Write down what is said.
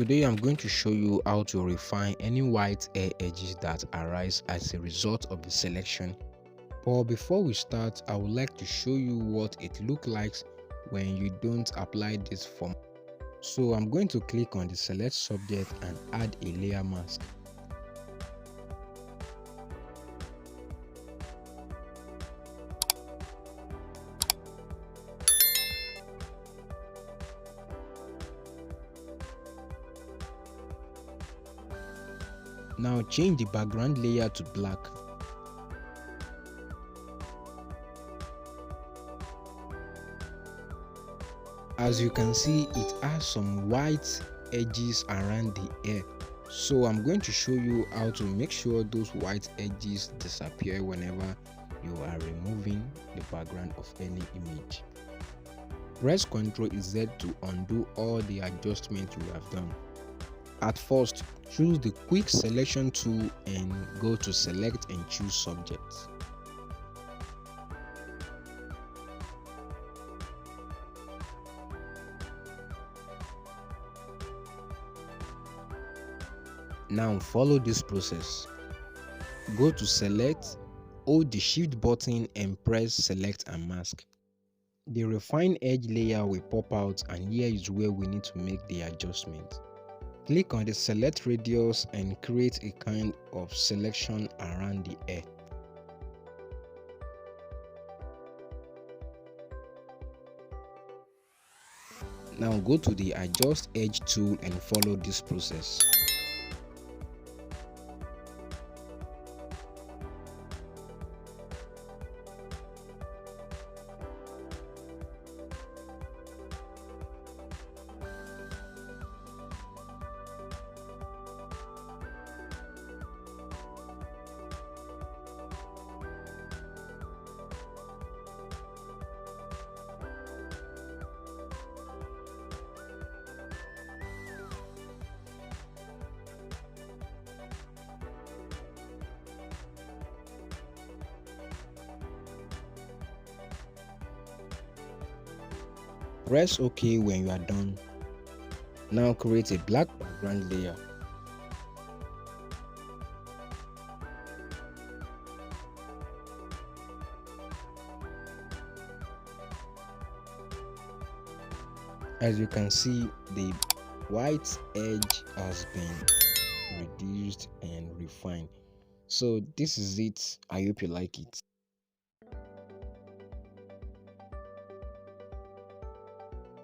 Today I'm going to show you how to refine any white hair edges that arise as a result of the selection. But before we start, I would like to show you what it looks like when you don't apply this form. So I'm going to click on the select subject and add a layer mask. Now change the background layer to black. As you can see, it has some white edges around the hair. So I'm going to show you how to make sure those white edges disappear whenever you are removing the background of any image. Press Ctrl Z to undo all the adjustments you have done. At first, choose the quick selection tool and go to select and choose subject. Now follow this process. Go to select, hold the shift button and press select and mask. The refined edge layer will pop out, and here is where we need to make the adjustment. Click on the select radius and create a kind of selection around the hair. Now go to the adjust edge tool and follow this process. Press OK when you are done. Now create a black background layer. As you can see, the white edge has been reduced and refined. So this is it. I hope you like it.